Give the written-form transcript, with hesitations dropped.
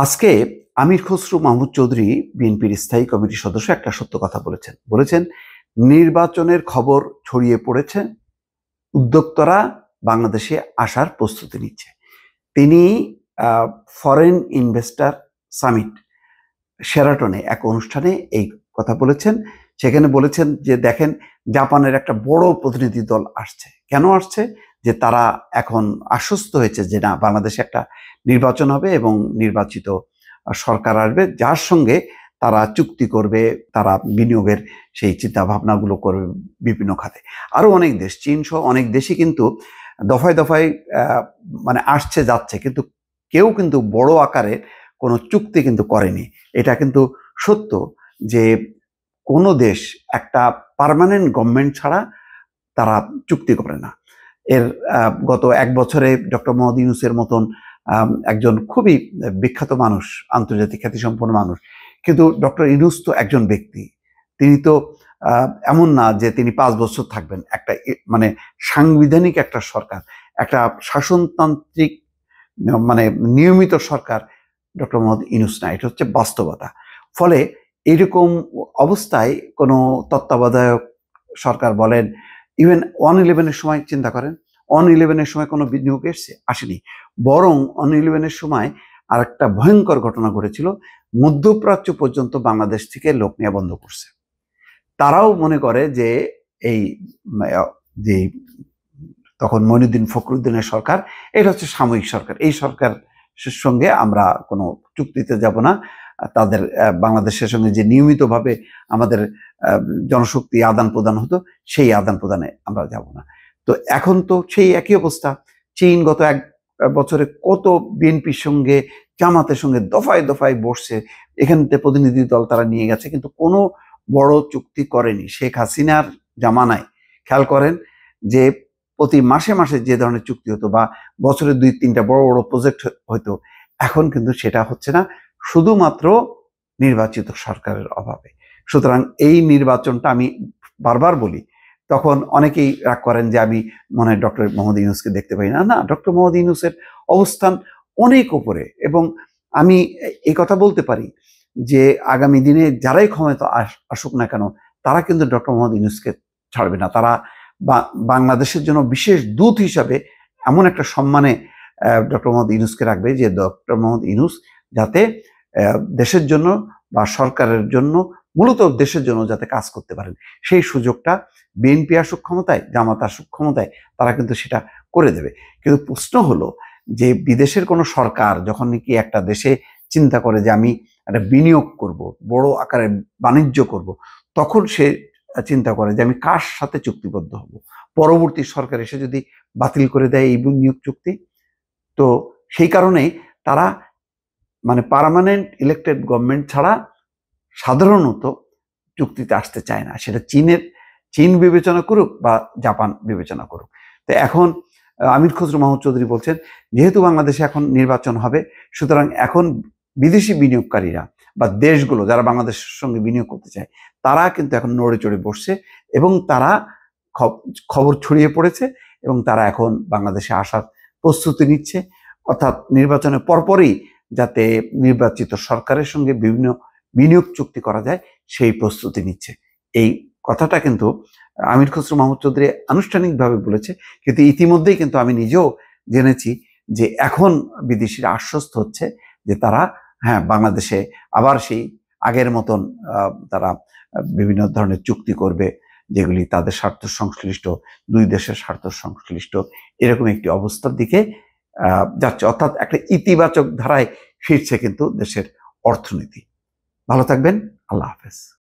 আজকে আমির খসরু মাহমুদ চৌধুরী বিএনপির স্থায়ী কমিটির সদস্য একটা সত্য কথা বলেছেন নির্বাচনের খবর ছড়িয়ে পড়েছে, উদ্যোক্তারা বাংলাদেশে আসার প্রস্তুতি নিচ্ছে। তিনি ফরেন ইনভেস্টর সামিট শেরাটনে এক অনুষ্ঠানে এই কথা বলেছেন। সেখানে বলেছেন যে দেখেন, জাপানের একটা বড় প্রতিনিধি দল আসছে। কেন আসছে? যে তারা এখন আশ্বস্ত হয়েছে যে না, বাংলাদেশে একটা নির্বাচন হবে এবং নির্বাচিত সরকার আসবে, যার সঙ্গে তারা চুক্তি করবে, তারা বিনিয়োগের সেই চিন্তা ভাবনাগুলো করবে বিভিন্ন খাতে। আরো অনেক দেশ, চীন সহ অনেক দেশই কিন্তু দফায় দফায় মানে আসছে যাচ্ছে, কিন্তু কেউ কিন্তু বড় আকারে কোনো চুক্তি কিন্তু করেনি। এটা কিন্তু সত্য যে কোনো দেশ একটা পার্মানেন্ট গভর্নমেন্ট ছাড়া তারা চুক্তি করে না। এর গত এক বছরে ডক্টর মোহাম্মদ ইউনূসের মতন একজন খুবই বিখ্যাত মানুষ, আন্তর্জাতিক খ্যাতিসম্পন্ন মানুষ, কিন্তু ডক্টর ইউনূস তো একজন ব্যক্তি। তিনি তো এমন না যে তিনি 5 বছর থাকবেন। একটা মানে সাংবিধানিক একটা সরকার, একটা শাসনতান্ত্রিক মানে নিয়মিত সরকার ডক্টর মোহাম্মদ ইউনূস না। এটা হচ্ছে বাস্তবতা। ফলে এইরকম অবস্থায় কোনো তত্ত্বাবধায়ক সরকার বলেন, ইভেন 1-11-এর সময় চিন্তা করেন, 1-11-এর সময় কোনো বিনিয়োগ আসেনি। বরং 1-11-এর সময় আর একটা ভয়ঙ্কর ঘটনা ঘটেছিল। মধ্যপ্রাচ্য পর্যন্ত বাংলাদেশ থেকে লোক নেওয়া বন্ধ করছে। তারাও মনে করে যে এই যে তখন মঈনুদ্দিন ফখরুদ্দিনের সরকার, এটা হচ্ছে সাময়িক সরকার, এই সরকার সঙ্গে আমরা কোনো চুক্তিতে যাব না। তাদের বাংলাদেশের সঙ্গে যে নিয়মিতভাবে আমাদের জনশক্তি আদান প্রদান হতো, সেই আদান প্রদানে আমরা যাব না। তো এখন তো সেই একই অবস্থা। চীন গত 1 বছরে কত বিএনপির সঙ্গে, জামাতের সঙ্গে দফায় দফায় বসছে, এখান থেকে প্রতিনিধি দল তারা নিয়ে গেছে, কিন্তু কোনো বড় চুক্তি করেনি। শেখ হাসিনার জামানায় খেয়াল করেন যে প্রতি মাসে মাসে যে ধরনের চুক্তি হতো বা বছরে 2-3টা বড় বড় প্রজেক্ট হতো, এখন কিন্তু সেটা হচ্ছে না, শুধুমাত্র নির্বাচিত সরকারের অভাবে। সুতরাং এই নির্বাচনটা আমি বারবার বলি, তখন অনেকেই রাগ করেন যে আমি মনে হয় ডক্টর মোহাম্মদ ইউনূসকে দেখতে পাই না। না, ডক্টর মোহাম্মদ ইউনূসের অবস্থান অনেক উপরে, এবং আমি এই কথা বলতে পারি যে আগামী দিনে যারাই ক্ষমতা আসুক না কেন, তারা কিন্তু ডক্টর মোহাম্মদ ইউনূসকে ছাড়বে না। তারা বাংলাদেশের জন্য বিশেষ দূত হিসাবে এমন একটা সম্মানে ডক্টর মোহাম্মদ ইউনূসকে রাখবে যে ডক্টর মোহাম্মদ ইউনূস যাতে দেশের জন্য বা সরকারের জন্য, মূলত দেশের জন্য যাতে কাজ করতে পারেন, সেই সুযোগটা বিএনপি আসুক ক্ষমতায়, জামাত আসুক ক্ষমতায়, তারা কিন্তু সেটা করে দেবে। কিন্তু প্রশ্ন হলো যে বিদেশের কোনো সরকার যখন নাকি একটা দেশে চিন্তা করে যে আমি একটা বিনিয়োগ করব, বড় আকারে বাণিজ্য করব, তখন সে চিন্তা করে যে আমি কার সাথে চুক্তিবদ্ধ হব। পরবর্তী সরকার এসে যদি বাতিল করে দেয় এই বিনিয়োগ চুক্তি, তো সেই কারণেই তারা মানে পার্মানেন্ট ইলেক্টেড গভর্নমেন্ট ছাড়া সাধারণত চুক্তিতে আসতে চায় না। সেটা চীন বিবেচনা করুক বা জাপান বিবেচনা করুক। তো এখন আমির খসরু মাহমুদ চৌধুরী বলছেন, যেহেতু বাংলাদেশে এখন নির্বাচন হবে, সুতরাং এখন বিদেশি বিনিয়োগকারীরা বা দেশগুলো যারা বাংলাদেশের সঙ্গে বিনিয়োগ করতে চায়, তারা কিন্তু এখন নড়ে চড়ে বসছে এবং তারা খবর ছড়িয়ে পড়েছে এবং তারা এখন বাংলাদেশে আসার প্রস্তুতি নিচ্ছে। অর্থাৎ নির্বাচনের পরপরই যাতে নির্বাচিত সরকারের সঙ্গে বিভিন্ন বিনিয়োগ চুক্তি করা যায়, সেই প্রস্তুতি নিচ্ছে। এই কথাটা কিন্তু আমির খসরু মাহমুদ চৌধুরী আনুষ্ঠানিকভাবে বলেছে, কিন্তু ইতিমধ্যেই কিন্তু আমি নিজেও জেনেছি যে এখন বিদেশিরা আশ্বস্ত হচ্ছে যে তারা বাংলাদেশে আবার সেই আগের মতন তারা বিভিন্ন ধরনের চুক্তি করবে, যেগুলি তাদের স্বার্থ সংশ্লিষ্ট, দুই দেশের স্বার্থ সংশ্লিষ্ট, এরকম একটি অবস্থার দিকে যাচ্ছে। অর্থাৎ একটা ইতিবাচক ধারায় ফিরছে কিন্তু দেশের অর্থনীতি। ভালো থাকবেন। আল্লাহ হাফেজ।